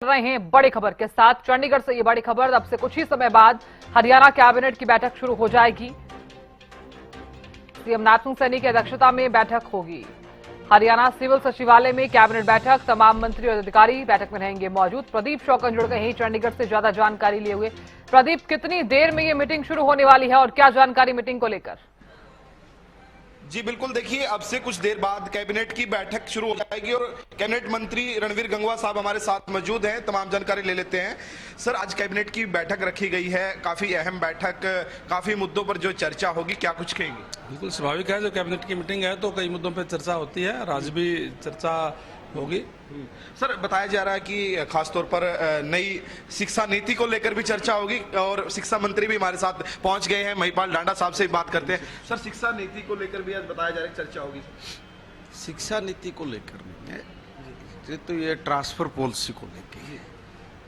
रहे हैं बड़ी खबर के साथ। चंडीगढ़ से ये बड़ी खबर, अब से कुछ ही समय बाद हरियाणा कैबिनेट की बैठक शुरू हो जाएगी। सीएम नारायण सैनी की अध्यक्षता में बैठक होगी। हरियाणा सिविल सचिवालय में कैबिनेट बैठक, तमाम मंत्री और अधिकारी बैठक में रहेंगे मौजूद। प्रदीप शौकन जुड़ गए हैं चंडीगढ़ से ज्यादा जानकारी लिए हुए। प्रदीप, कितनी देर में ये मीटिंग शुरू होने वाली है और क्या जानकारी मीटिंग को लेकर? जी बिल्कुल, देखिए अब से कुछ देर बाद कैबिनेट की बैठक शुरू हो जाएगी और कैबिनेट मंत्री रणवीर गंगवा साहब हमारे साथ मौजूद हैं। तमाम जानकारी ले लेते हैं। सर, आज कैबिनेट की बैठक रखी गई है, काफी अहम बैठक, काफी मुद्दों पर जो चर्चा होगी, क्या कुछ कहेंगे? बिल्कुल स्वाभाविक है, जो कैबिनेट की मीटिंग है तो कई मुद्दों पर चर्चा होती है और आज भी चर्चा होगी। सर, बताया जा रहा है कि खासतौर पर नई शिक्षा नीति को लेकर भी चर्चा होगी और शिक्षा मंत्री भी हमारे साथ पहुंच गए हैं। महिपाल डांडा साहब से बात करते हैं। सर, शिक्षा नीति को लेकर भी आज बताया जा रहा है चर्चा होगी। शिक्षा नीति को लेकर नहीं है, तो ये ट्रांसफर पॉलिसी को लेकर है।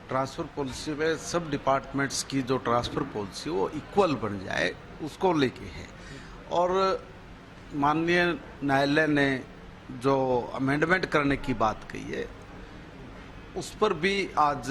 ट्रांसफर पॉलिसी में सब डिपार्टमेंट्स की जो ट्रांसफर पॉलिसी वो इक्वल बन जाए, उसको लेके है। और माननीय न्यायालय ने जो अमेंडमेंट करने की बात कही है, उस पर भी आज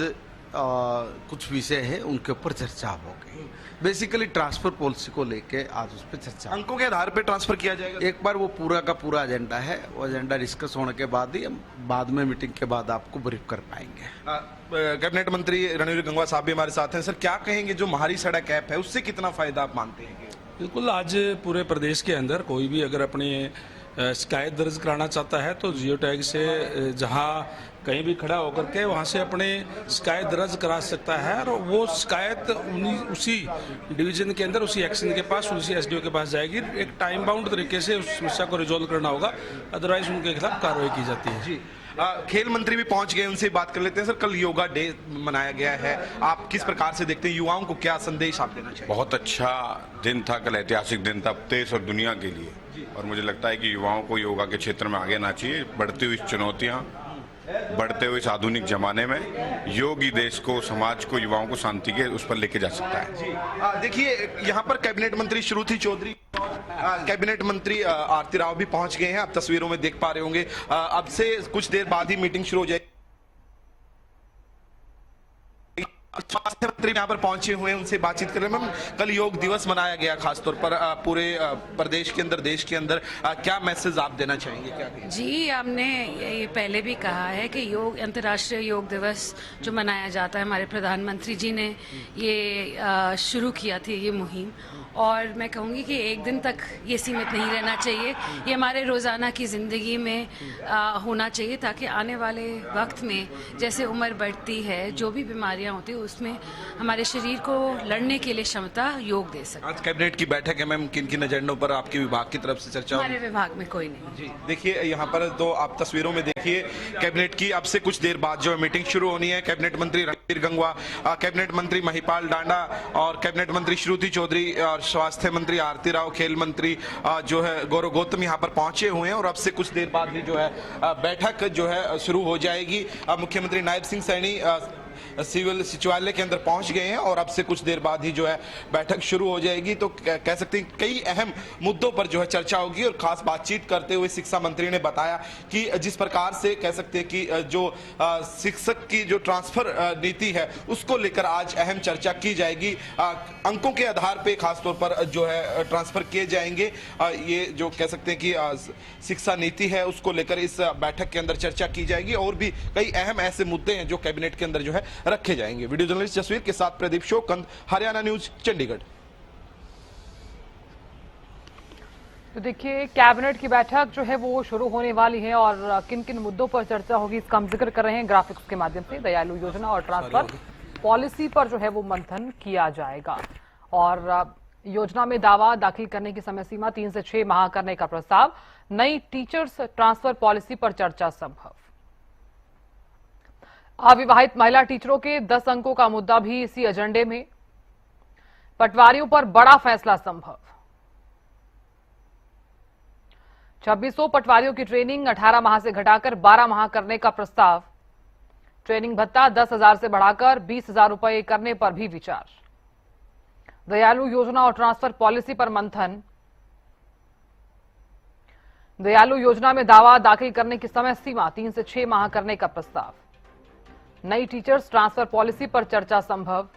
कुछ विषय है, उनके ऊपर चर्चा होगी। बेसिकली ट्रांसफर पॉलिसी को लेके आज उस पर चर्चा। अंकों के आधार पर ट्रांसफर किया जाएगा? एक बार वो पूरा का पूरा एजेंडा है, वो एजेंडा डिस्कस होने के बाद ही हम बाद में मीटिंग के बाद आपको ब्रीफ कर पाएंगे। कैबिनेट मंत्री रणवीर गंगवा साहब भी हमारे साथ हैं। सर, क्या कहेंगे, जो महारी सड़क ऐप है उससे कितना फायदा आप मानते हैं? बिल्कुल, आज पूरे प्रदेश के अंदर कोई भी अगर अपनी शिकायत दर्ज कराना चाहता है तो जियो टैग से जहां कहीं भी खड़ा होकर के वहां से अपने शिकायत दर्ज करा सकता है और वो शिकायत उसी डिवीजन के अंदर, उसी एक्शन के पास, उसी एसडीओ के पास जाएगी। एक टाइम बाउंड तरीके से उस समस्या को रिजॉल्व करना होगा, अदरवाइज उनके खिलाफ कार्रवाई की जाती है। जी, खेल मंत्री भी पहुंच गए, उनसे बात कर लेते हैं। सर, कल योगा डे मनाया गया है, आप किस प्रकार से देखते हैं? युवाओं को क्या संदेश आप देना चाहिए? बहुत अच्छा दिन था, कल ऐतिहासिक दिन था देश और दुनिया के लिए, और मुझे लगता है कि युवाओं को योगा के क्षेत्र में आगे आना चाहिए। बढ़ती हुई चुनौतियां, बढ़ते हुए इस आधुनिक जमाने में योग ही देश को, समाज को, युवाओं को शांति के उस पर लेके जा सकता है। देखिए, यहाँ पर कैबिनेट मंत्री श्रुति चौधरी, कैबिनेट मंत्री आरती राव भी पहुंच गए हैं। आप तस्वीरों में देख पा रहे होंगे। अब से कुछ देर बाद ही मीटिंग शुरू हो जाएगी। स्वास्थ्य मंत्री यहाँ पर पहुंचे हुए हैं, उनसे बातचीत कर रहे हैं। मैम, कल योग दिवस मनाया गया, खासतौर पर पूरे प्रदेश के अंदर, देश के अंदर, क्या मैसेज आप देना चाहेंगे? क्या कहेंगे? जी, हमने ये पहले भी कहा है कि योग, अंतर्राष्ट्रीय योग दिवस जो मनाया जाता है, हमारे प्रधानमंत्री जी ने ये शुरू किया थी ये मुहिम, और मैं कहूँगी कि एक दिन तक ये सीमित नहीं रहना चाहिए। ये हमारे रोज़ाना की ज़िंदगी में होना चाहिए, ताकि आने वाले वक्त में जैसे उम्र बढ़ती है, जो भी बीमारियां होती है, उसमें हमारे शरीर को लड़ने के लिए क्षमता योग दे सके। आज कैबिनेट की बैठक है मैम, किन किन एजेंडों पर आपके विभाग की तरफ से चर्चा? हमारे विभाग में कोई नहीं। जी, देखिए यहाँ पर तो आप तस्वीरों में देखिए, कैबिनेट की अब से कुछ देर बाद जो मीटिंग शुरू होनी है। कैबिनेट मंत्री रणवीर गंगवा, कैबिनेट मंत्री महिपाल डांडा और कैबिनेट मंत्री श्रुति चौधरी और स्वास्थ्य मंत्री आरती राव, खेल मंत्री जो है गौरव गौतम यहाँ पर पहुंचे हुए हैं और अब से कुछ देर बाद ही जो है बैठक जो है शुरू हो जाएगी। मुख्यमंत्री नायब सिंह सैनी सिविल सचिवालय के अंदर पहुंच गए हैं और अब से कुछ देर बाद ही जो है बैठक शुरू हो जाएगी। तो कह सकते हैं कई अहम मुद्दों पर जो है चर्चा होगी और खास बातचीत करते हुए शिक्षा मंत्री ने बताया कि जिस प्रकार से कह सकते हैं कि जो शिक्षक की जो ट्रांसफर नीति है उसको लेकर आज अहम चर्चा की जाएगी। अंकों के आधार पर खासतौर पर जो है ट्रांसफर किए जाएंगे। ये जो कह सकते हैं कि शिक्षा नीति है उसको लेकर इस बैठक के अंदर चर्चा की जाएगी और भी कई अहम ऐसे मुद्दे हैं जो कैबिनेट के अंदर जो है रखे जाएंगे। वीडियो जर्नलिस्ट जसवीर के साथ प्रदीप शौकंद, हरियाणा न्यूज, चंडीगढ़। तो देखिए, कैबिनेट की बैठक जो है वो शुरू होने वाली है और किन किन मुद्दों पर चर्चा होगी इसका हम जिक्र कर रहे हैं ग्राफिक्स के माध्यम से। दयालु योजना और ट्रांसफर पॉलिसी पर जो है वो मंथन किया जाएगा और योजना में दावा दाखिल करने की समय सीमा 3 से 6 माह करने का प्रस्ताव। नई टीचर्स ट्रांसफर पॉलिसी पर चर्चा संभव। अविवाहित महिला टीचरों के 10 अंकों का मुद्दा भी इसी एजेंडे में। पटवारियों पर बड़ा फैसला संभव। 2600 पटवारियों की ट्रेनिंग 18 माह से घटाकर 12 माह करने का प्रस्ताव। ट्रेनिंग भत्ता 10,000 से बढ़ाकर 20,000 रुपए करने पर भी विचार। दयालु योजना और ट्रांसफर पॉलिसी पर मंथन। दयालु योजना में दावा दाखिल करने की समय सीमा 3 से 6 माह करने का प्रस्ताव। नई टीचर्स ट्रांसफर पॉलिसी पर चर्चा संभव।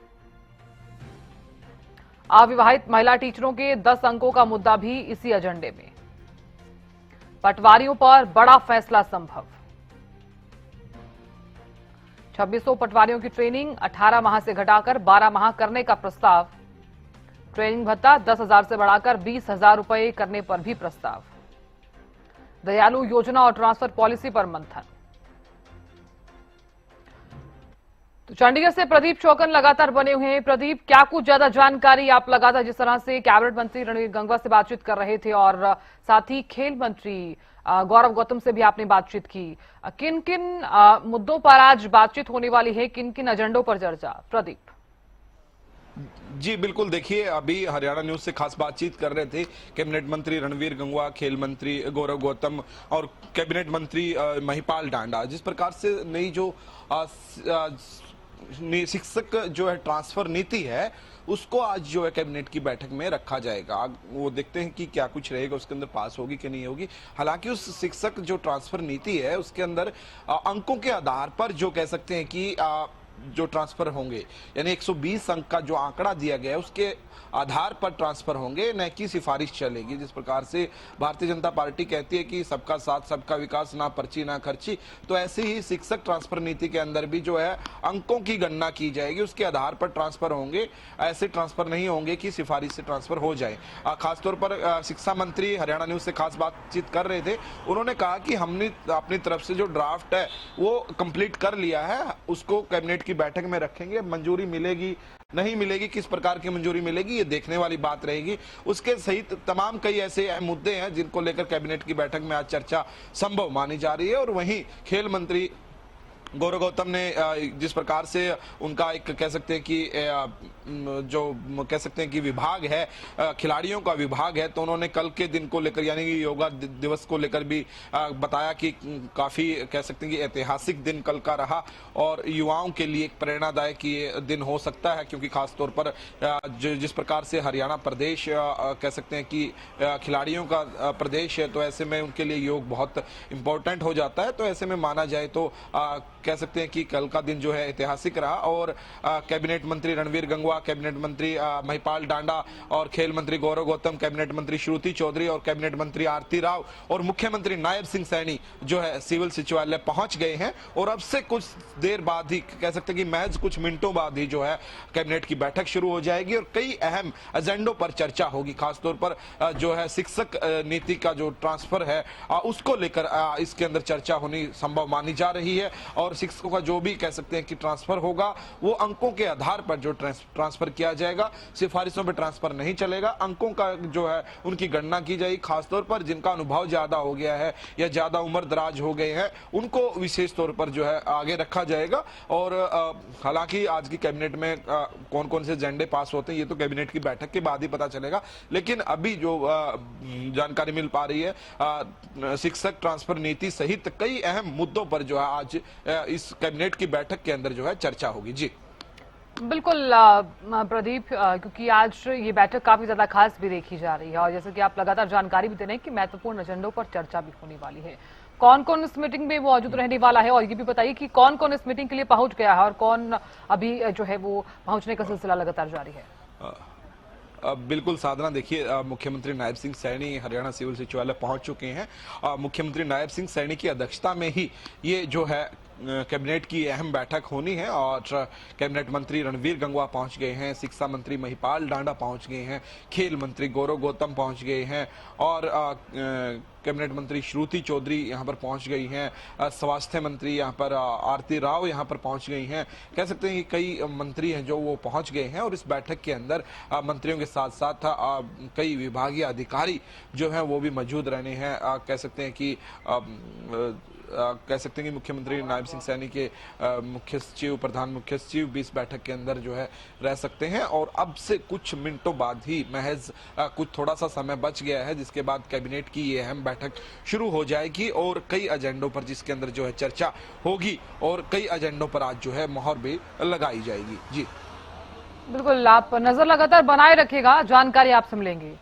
अविवाहित महिला टीचरों के 10 अंकों का मुद्दा भी इसी एजेंडे में। पटवारियों पर बड़ा फैसला संभव। 2600 पटवारियों की ट्रेनिंग 18 माह से घटाकर 12 माह करने का प्रस्ताव। ट्रेनिंग भत्ता 10,000 से बढ़ाकर 20,000 रुपए करने पर भी प्रस्ताव। दयालु योजना और ट्रांसफर पॉलिसी पर मंथन। तो चंडीगढ़ से प्रदीप चौकन लगातार बने हुए हैं। प्रदीप, क्या कुछ ज्यादा जानकारी? आप लगातार जिस तरह से कैबिनेट मंत्री रणवीर गंगवा से बातचीत कर रहे थे और साथ ही खेल मंत्री गौरव गौतम से भी आपने बातचीत की, किन किन मुद्दों पर आज बातचीत होने वाली है, किन किन एजेंडों पर चर्चा? प्रदीप जी बिल्कुल, देखिए अभी हरियाणा न्यूज से खास बातचीत कर रहे थे कैबिनेट मंत्री रणवीर गंगवा, खेल मंत्री गौरव गौतम और कैबिनेट मंत्री महिपाल डांडा। जिस प्रकार से नई जो शिक्षक जो है ट्रांसफर नीति है उसको आज जो है कैबिनेट की बैठक में रखा जाएगा। वो देखते हैं कि क्या कुछ रहेगा, उसके अंदर पास होगी कि नहीं होगी। हालांकि उस शिक्षक जो ट्रांसफर नीति है उसके अंदर अंकों के आधार पर जो कह सकते हैं कि जो ट्रांसफर होंगे, यानी 120 अंक का जो आंकड़ा दिया गया है उसके आधार पर ट्रांसफर होंगे, न कि सिफारिश चलेगी। जिस प्रकार से भारतीय जनता पार्टी कहती है कि सबका साथ सबका विकास, ना पर्ची ना खर्ची, तो ऐसे ही शिक्षक ट्रांसफर नीति के अंदर भी जो है अंकों की गणना की जाएगी, उसके आधार पर ट्रांसफर होंगे। ऐसे ट्रांसफर नहीं होंगे कि सिफारिश से ट्रांसफर हो जाए। खासतौर पर शिक्षा मंत्री हरियाणा न्यूज से खास बातचीत कर रहे थे। उन्होंने कहा कि हमने अपनी तरफ से जो ड्राफ्ट है वो कंप्लीट कर लिया है, उसको कैबिनेट की बैठक में रखेंगे। मंजूरी मिलेगी नहीं मिलेगी, किस प्रकार की मंजूरी मिलेगी, ये देखने वाली बात रहेगी। उसके सहित तमाम कई ऐसे मुद्दे हैं जिनको लेकर कैबिनेट की बैठक में आज चर्चा संभव मानी जा रही है। और वहीं खेल मंत्री गौरव गौतम ने जिस प्रकार से उनका एक कह सकते हैं कि जो कह सकते हैं कि विभाग है, खिलाड़ियों का विभाग है, तो उन्होंने कल के दिन को लेकर यानी कि योगा दिवस को लेकर भी बताया कि काफी कह सकते हैं कि ऐतिहासिक दिन कल का रहा और युवाओं के लिए एक प्रेरणादायक ये दिन हो सकता है, क्योंकि खासतौर पर जिस प्रकार से हरियाणा प्रदेश कह सकते हैं कि खिलाड़ियों का प्रदेश है, तो ऐसे में उनके लिए योग बहुत इंपॉर्टेंट हो जाता है। तो ऐसे में माना जाए तो कह सकते हैं कि कल का दिन जो है ऐतिहासिक रहा। और कैबिनेट मंत्री रणवीर गंगवा, कैबिनेट मंत्री महिपाल डांडा और खेल मंत्री गौरव गौतम, कैबिनेट मंत्री श्रुति चौधरी और कैबिनेट मंत्री आरती राव और मुख्यमंत्री नायब सिंह सैनी जो है सिविल सचिवालय पहुंच गए हैं। और अब से कुछ देर बाद ही कह सकते हैं कि महज कुछ मिनटों बाद ही जो है कैबिनेट की बैठक शुरू हो जाएगी और कई अहम एजेंडों पर चर्चा होगी। खासतौर पर जो है शिक्षक नीति का जो ट्रांसफर है उसको लेकर इसके अंदर चर्चा होनी संभव मानी जा रही है। और शिक्षकों का जो भी कह सकते हैं कि ट्रांसफर होगा वो अंकों के आधार पर जो ट्रांसफर किया जाएगा, सिफारिशों पर ट्रांसफर नहीं चलेगा। अंकों का जो है उनकी गणना की जाएगी। खासतौर पर जिनका अनुभव ज्यादा हो गया है या ज्यादा उम्र दराज हो गए हैं उनको विशेष तौर पर जो है आगे रखा जाएगा। और हालांकि आज की कैबिनेट में कौन कौन से एजेंडे पास होते हैं ये तो कैबिनेट की बैठक के बाद ही पता चलेगा। लेकिन अभी जो जानकारी मिल पा रही है शिक्षक ट्रांसफर नीति सहित कई अहम मुद्दों पर जो है आज इस कैबिनेट की बैठक के अंदर जो है चर्चा होगी। जी बिल्कुल प्रदीप, क्योंकि आज ये बैठक काफी ज्यादा खास भी देखी जा रही है और जैसे कि आप लगातार जानकारी भी दे रहे हैं कि महत्वपूर्ण एजेंडों पर चर्चा भी होने वाली है। कौन कौन इस मीटिंग में मौजूद रहने वाला है और ये भी बताइए कि कौन कौन इस मीटिंग के लिए पहुंच गया है और कौन अभी जो है वो पहुंचने का सिलसिला लगातार जारी है? बिल्कुल साधना, देखिए मुख्यमंत्री नायब सिंह सैनी हरियाणा सिविल सचिवालय पहुंच चुके हैं। मुख्यमंत्री नायब सिंह सैनी की अध्यक्षता में ही ये जो है कैबिनेट की अहम बैठक होनी है और कैबिनेट मंत्री रणवीर गंगवा पहुंच गए हैं, शिक्षा मंत्री महिपाल डांडा पहुंच गए हैं, खेल मंत्री गौरव गौतम पहुंच गए हैं और कैबिनेट मंत्री श्रुति चौधरी यहां पर पहुंच गई हैं, स्वास्थ्य मंत्री यहां पर आरती राव यहां पर पहुंच गई हैं। कह सकते हैं कि कई मंत्री हैं जो वो पहुंच गए हैं और इस बैठक के अंदर मंत्रियों के साथ साथ कई विभागीय अधिकारी जो हैं वो भी मौजूद रहने हैं। कह सकते हैं कि मुख्यमंत्री नायब सिंह सैनी के मुख्य सचिव, प्रधान मुख्य सचिव भी इस बैठक के अंदर जो है रह सकते हैं। और अब से कुछ मिनटों बाद ही महज कुछ थोड़ा सा समय बच गया है जिसके बाद कैबिनेट की ये अहम बैठक शुरू हो जाएगी और कई एजेंडों पर जिसके अंदर जो है चर्चा होगी और कई एजेंडों पर आज जो है मोहर भी लगाई जाएगी। जी बिल्कुल, आप नजर लगातार बनाए रखिएगा, जानकारी आपसे मिलेंगी।